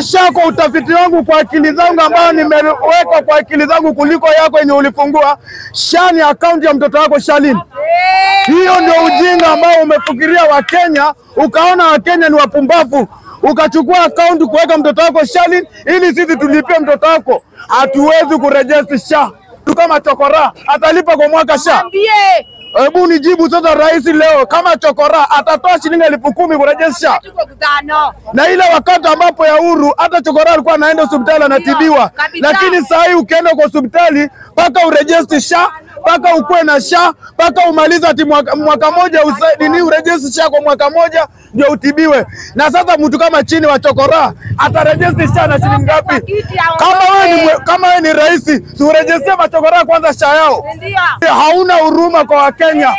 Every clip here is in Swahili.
SHA kwa utafiti wangu kwa akili zangu ambao nimeweka kwa akili zangu kuliko yako yenye ulifungua. SHA ni akaunti ya mtoto wako Shalin. Hiyo ndio ujinga ambao umefikiria Wakenya, ukaona Wakenya ni wapumbavu. Ukachukua akaunti kuweka mtoto wako Shalin ili sisi tulipie mtoto wako. Hatuwezi kurejesha SHA. Kama chokora atalipa kwa mwaka SHA. Hebu nijibu sasa rais leo, kama chokora atatoa shilingi 10,000 kurejesha. Na ile wakati ambapo ya Uhuru hata chokora alikuwa anaenda hospitali anatibiwa. Lakini sasa hii ukienda kwa hospitali paka urejeshe SHA, paka ukue na SHA, paka umaliza ati mwaka moja usaidini urejeshe SHA kwa mwaka moja ndio utibiwe. Na sasa mtu kama chini wa chokora atarejesha SHA na shilingi ngapi? Kama wewe ni rais, si urejeshe machokora kwanza SHA yao. Hauna huruma kwa Wakenya.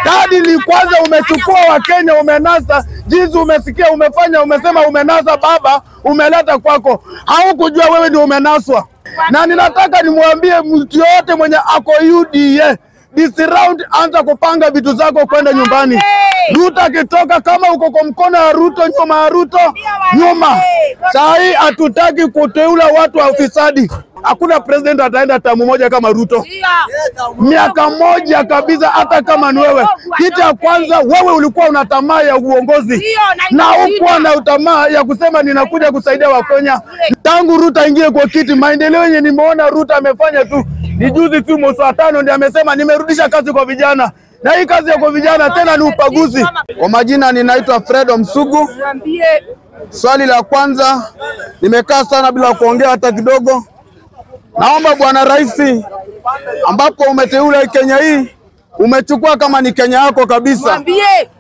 Kadi ni kwanza umechukua Wakenya umenasa, jinsi umesikia umefanya, umesema umenasa baba, umeleta kwako. Haukujua wewe ndio umenaswa. Na ninataka nimwambie mtu yote mwenye ako UDA, this round anza kupanga vitu zako kwenda nyumbani. Ruto akitoka, kama uko kwa mkono ya Ruto, nyuma ya Ruto, nyuma. Saa hii hatutaki kuteula watu wa ufisadi. Hakuna president ataenda tamu moja kama Ruto. Miaka moja kabisa, hata kama ni wewe. Kitu ya kwanza, wewe ulikuwa una tamaa ya uongozi. Na hukuwa na tamaa ya kusema ninakuja kusaidia Wakenya. Tangu Ruto ingie kwa kiti, maendeleo yenye nimeona Ruto amefanya tu. Ni juzi tu mwezi wa 5 ndiye amesema nimerudisha kazi kwa vijana. Na hii kazi ya kwa vijana tena ni upaguzi. Kwa majina ninaitwa Fred Msugu. Swali la kwanza, nimekaa sana bila kuongea hata kidogo. Naomba bwana rais, ambapo umeteula Kenya hii, umechukua kama ni Kenya yako kabisa.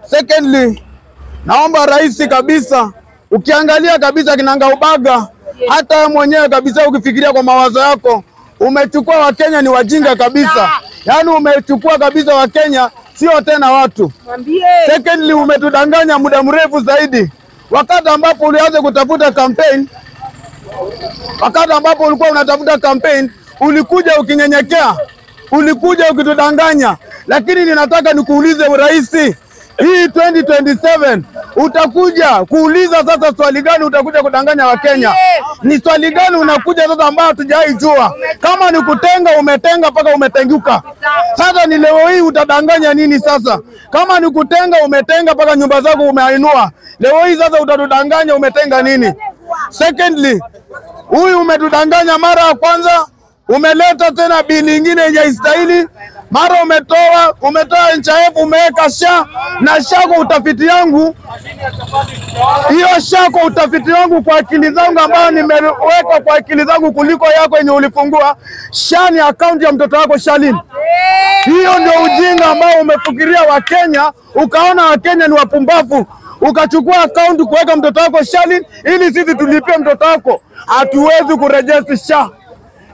Secondly, naomba rais kabisa, ukiangalia kabisa kinanga ubaga, hata mwenyewe kabisa ukifikiria kwa mawazo yako, umechukua Wakenya ni wajinga kabisa. Yaani umechukua kabisa Wakenya sio tena watu. Secondly, umetudanganya muda mrefu zaidi. Wakati ambapo ulianza kutafuta campaign, wakati ambapo ulikuwa unatafuta campaign, ulikuja ukinyenyekea, ulikuja ukitudanganya. Lakini ninataka nikuulize rais, hii 2027 utakuja kuuliza sasa swali gani utakuja kudanganya Wakenya? Ni swali gani unakuja sasa ambao hatujaijua? Kama ni kutenga, umetenga paka umetenguka. Sasa ni leo hii utadanganya nini sasa? Kama ni kutenga, umetenga paka nyumba zako umeainua. Leo hii sasa utatudanganya umetenga nini? Secondly, huyu umetudanganya mara ya kwanza, umeleta tena bili nyingine yenye istahili. Mara umetoa NHIF, umeweka SHA, na SHA kwa utafiti yangu, hiyo SHA kwa utafiti wangu kwa akili zangu ambao nimeweka kwa akili zangu kuliko yako yenye ulifungua, SHA ni akaunti ya mtoto wako Shalin. Hiyo ndio ujinga ambao umefikiria Wakenya, ukaona Wakenya ni wapumbavu. Ukachukua akaunti kuweka mtoto wako Shalin ili sisi tulipie mtoto wako. Hatuwezi kurejesha SHA.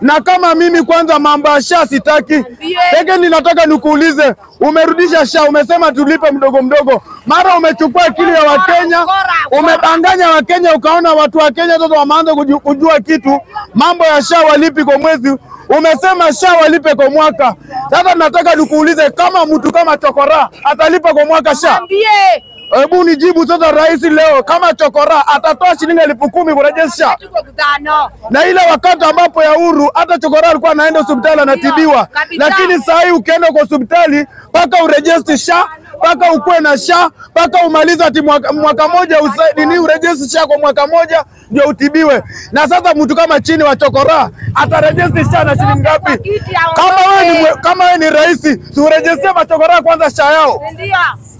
Na kama mimi kwanza mambo ya SHA sitaki. Secondly, nataka nikuulize, umerudisha SHA, umesema tulipe mdogo mdogo. Mara umechukua akili ya Wakenya, umedanganya Wakenya, ukaona watu wa Kenya sasa wameanza kujua kitu. Mambo ya SHA walipi kwa mwezi, umesema SHA walipe kwa mwaka. Sasa nataka nikuulize, kama mtu kama chokora atalipa kwa mwaka SHA? Hebu nijibu sasa rais leo, kama chokora atatoa shilingi 10,000 kurejesha. Na ile wakati ambapo ya Uhuru hata chokora alikuwa anaenda hospitali anatibiwa. Lakini sasa hii ukienda kwa hospitali paka urejeshe SHA, paka ukue na SHA, paka umaliza ati mwaka moja usaidini urejeshe SHA kwa mwaka moja ndio utibiwe. Na sasa mtu kama chini wa chokora atarejesha SHA na shilingi ngapi? Kama wewe ni rais, si urejeshe machokora kwanza SHA yao.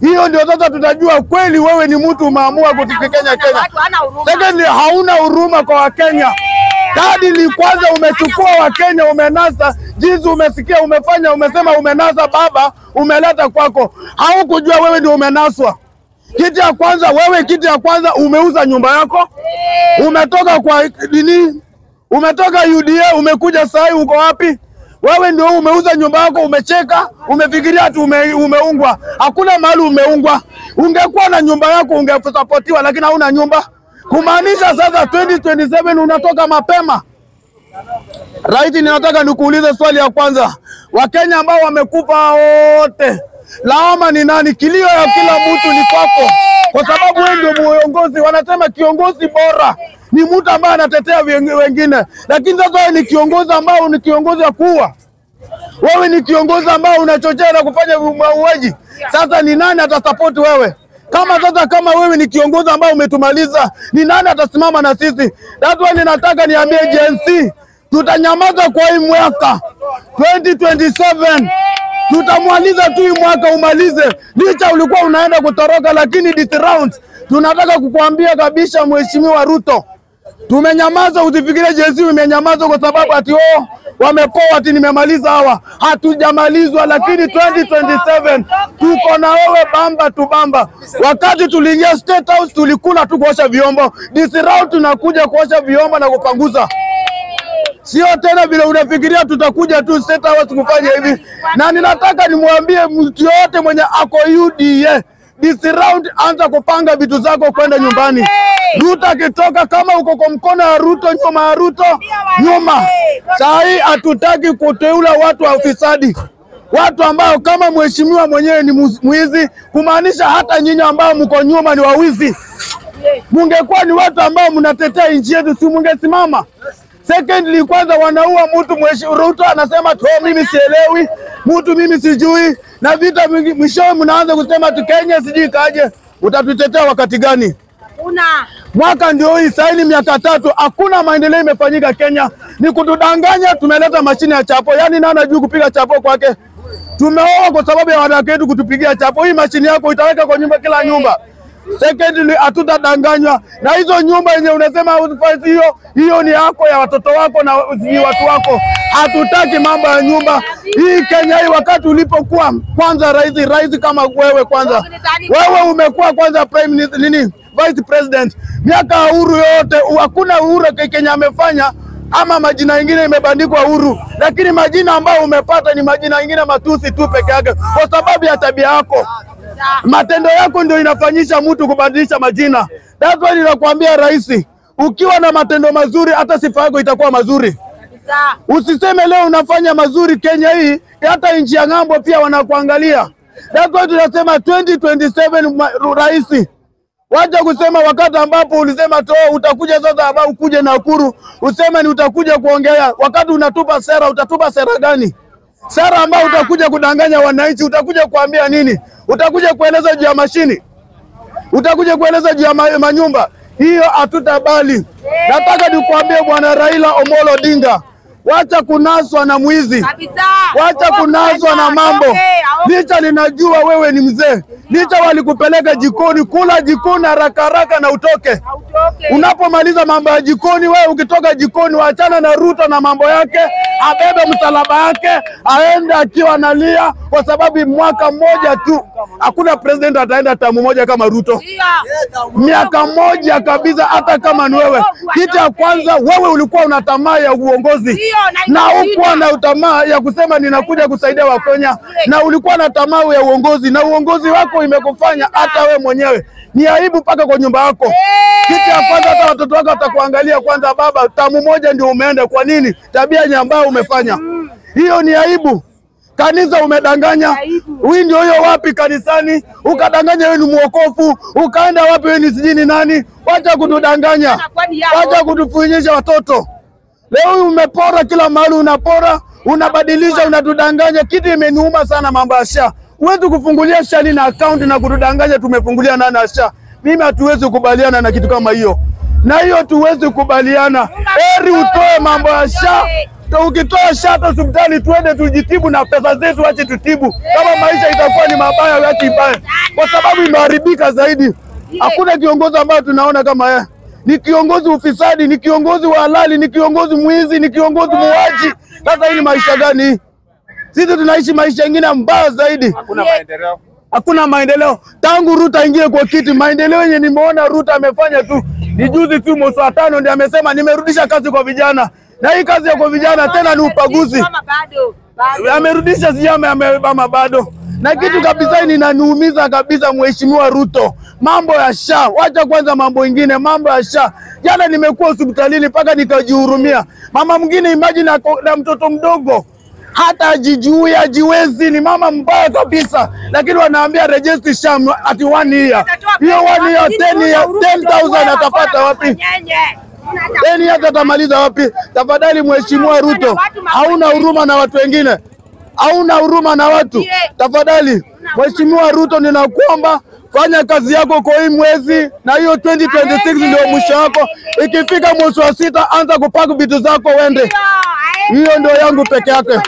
Hiyo ndio sasa tutajua kweli wewe ni mtu umeamua kutikenya Kenya. Secondly, hauna huruma kwa Wakenya. Kadi ni kwanza umechukua Wakenya umenasa, jinsi umesikia umefanya, umesema umenasa baba, umeleta kwako. Haukujua wewe ndio umenaswa. Kitu ya kwanza, wewe kitu ya kwanza umeuza nyumba yako. Umetoka kwa nini? Umetoka UDA, umekuja sasa uko wapi? Wewe ndio umeuza nyumba yako, umecheka, umefikiria tu umeungwa. Hakuna mahali umeungwa. Ungekuwa na nyumba yako ungesapotiwa, lakini hauna nyumba. Kumaanisha sasa 2027 unatoka mapema. Right, ninataka nikuulize swali ya kwanza. Wakenya ambao wamekufa wote, lawama ni nani? Kilio ya kila mtu ni kwako. Kwa sababu wewe ndio muongozi. Wanasema kiongozi bora ni mtu ambaye anatetea wengine. Lakini sasa wewe ni kiongozi ambao ni kiongozi wa kuua. Wewe ni kiongozi ambao unachochea na kufanya mauaji. Sasa ni nani atasupport wewe? Kama wewe ni kiongozi ambao umetumaliza, ni nani atasimama na sisi? That's why ninataka niambie Gen Z, tutanyamaza kwa hii mwaka 2027. Tutamaliza tu hii mwaka umalize. Licha ulikuwa unaenda kutoroka, lakini this round tunataka kukuambia kabisa Mheshimiwa Ruto, tumenyamaza. Usifikirie Gen Z umenyamaza kwa sababu ati wamepoa ati nimemaliza hawa. Hatujamalizwa, lakini 2027 tuko na wewe bamba tu bamba. Wakati tuliingia State House tulikula tu kuosha vyombo. This round tunakuja kuosha vyombo na kupanguza. Sio tena vile unafikiria tutakuja tu State House kufanya hivi. Na ninataka nimwambie mtu yote mwenye ako UDA, this round anza kupanga vitu zako kwenda nyumbani. Ruto akitoka, kama uko kwa mkono ya Ruto, nyuma ya Ruto, nyuma. Sahi hatutaki kuteula watu wa ufisadi. Watu ambao kama mheshimiwa mwenyewe ni mwizi, kumaanisha hata nyinyi ambao mko nyuma ni wawizi. Mungekuwa ni watu ambao mnatetea nchi yetu, si mungesimama. Secondly, kwanza wanaua mtu. Ruto anasema tu mimi sielewi, mtu mimi sijui, na vita mwishowe mnaanza kusema tu Kenya sijui kaje. Utatutetea wakati gani? Mwaka ndio hii, sasa ni miaka 3, hakuna maendeleo imefanyika Kenya. Ni kutudanganya. Tumeleta mashine ya chapo, yani nani anajua kupiga chapo kwake? Tumeoa kwa sababu ya wanawake wetu kutupigia chapo. Hii mashine yako itaweka kwa nyumba, kila nyumba. Secondly, hatutadanganywa na hizo nyumba yenye unasema hiyo ni yako, ya watoto wako na ni watu wako. Hatutaki mambo ya nyumba. Hii Kenya hii, wakati ulipokuwa kwanza rais kama wewe, kwanza wewe umekuwa kwanza prime minister vice president, miaka uhuru yote hakuna uhuru Kenya amefanya ama majina mengine imebandikwa uhuru, lakini majina ambayo umepata ni majina mengine matusi tu peke yake kwa sababu ya tabia yako. Matendo yako ndio inafanyisha mtu kubadilisha majina. That's why ninakuambia rais, ukiwa na matendo mazuri hata sifa yako itakuwa mazuri. Usiseme leo unafanya mazuri Kenya hii, hata nchi ya ng'ambo pia wanakuangalia. That's why tunasema 2027 rais, wacha kusema wakati ambapo ulisema tu utakuja sasa ambao ukuje Nakuru, useme ni utakuja kuongea. Wakati unatupa sera, utatupa sera gani? Sera ambao utakuja kudanganya wananchi, utakuja kuambia nini? Utakuja kueleza juu ya mashini? Utakuja kueleza juu ya manyumba? Hiyo hatutabali. Nataka nikuambie bwana Raila Omolo Odinga, wacha kunaswa na mwizi. Wacha kunaswa na mambo. Licha ninajua wewe ni mzee. Licha walikupeleka jikoni, kula jikoni haraka na utoke. Unapomaliza mambo ya jikoni, wewe ukitoka jikoni waachana na Ruto na mambo yake, abebe msalaba yake, aende akiwa analia kwa sababu mwaka mmoja tu. Hakuna president ataenda tamu moja kama Ruto. Miaka moja kabisa, hata kama ni wewe. Kitu ya kwanza, wewe ulikuwa una tamaa ya uongozi. Na hukuwa na tamaa ya kusema ninakuja kusaidia Wakenya. Na ulikuwa na tamaa ya uongozi, na uongozi wako imekufanya hata wewe mwenyewe ni aibu paka kwa nyumba yako. Kitu ya kwanza, hata watoto wako watakuangalia kwanza, baba tamu moja ndio umeenda. Kwa nini? Tabia nyambao umefanya. Hiyo ni aibu. Kanisa umedanganya. Wewe ndio hiyo wapi kanisani? Ukadanganya wewe ni mwokofu. Ukaenda wapi wewe ni sijini nani? Wacha kutudanganya. Wacha kutufunyisha watoto. Leo umepora kila mahali, unapora, unabadilisha, unatudanganya. Kitu imeniuma sana mambo ya SHA. Huwezi kufungulia SHA na account na kutudanganya tumefungulia nani na SHA. Mimi hatuwezi kubaliana na kitu kama hiyo. Na hiyo tuwezi kubaliana. Heri utoe mambo ya SHA. Ukitoa SHA hospitali tuende tujitibu na pesa zetu, wache tutibu. Kama maisha itakuwa ni mabaya, wache ibaya. Kwa sababu imeharibika zaidi. Hakuna kiongozi ambaye tunaona kama yeye. Ni kiongozi ufisadi, ni kiongozi wa halali, ni kiongozi mwizi, ni kiongozi muuaji. Sasa hii maisha gani? Sisi tunaishi maisha mengine mbaya zaidi. Hakuna maendeleo. Hakuna maendeleo. Tangu Ruto aingie kwa kiti, maendeleo yenye nimeona Ruto amefanya tu ni juzi tu mwezi wa 5 ndiye amesema nimerudisha kazi kwa vijana. Na hii kazi ya kwa vijana tena ni upaguzi. Amerudisha sijama amebama bado. Na kitu kabisa inaniumiza kabisa mheshimiwa Ruto. Mambo ya SHA, wacha kwanza mambo mengine, mambo ya SHA. Jana nimekuwa hospitalini paka nikajihurumia. Mama mwingine imagine na mtoto mdogo. Hata ajijui, ajiwezi, ni mama mbaya kabisa. Lakini wanaambia register SHA ati 1 year. Hiyo 1 year 10,000 atapata wapi? Deni hata tamaliza wapi? Tafadhali Mheshimiwa Ruto, hauna huruma na watu wengine, hauna huruma na watu. Tafadhali Mheshimiwa Ruto, ninakuomba fanya kazi yako kwa hii mwezi, na hiyo 2026 ndio mwisho wako. Ikifika mwezi wa 6 anza kupaka vitu zako wende. Hiyo ndio yangu peke yake.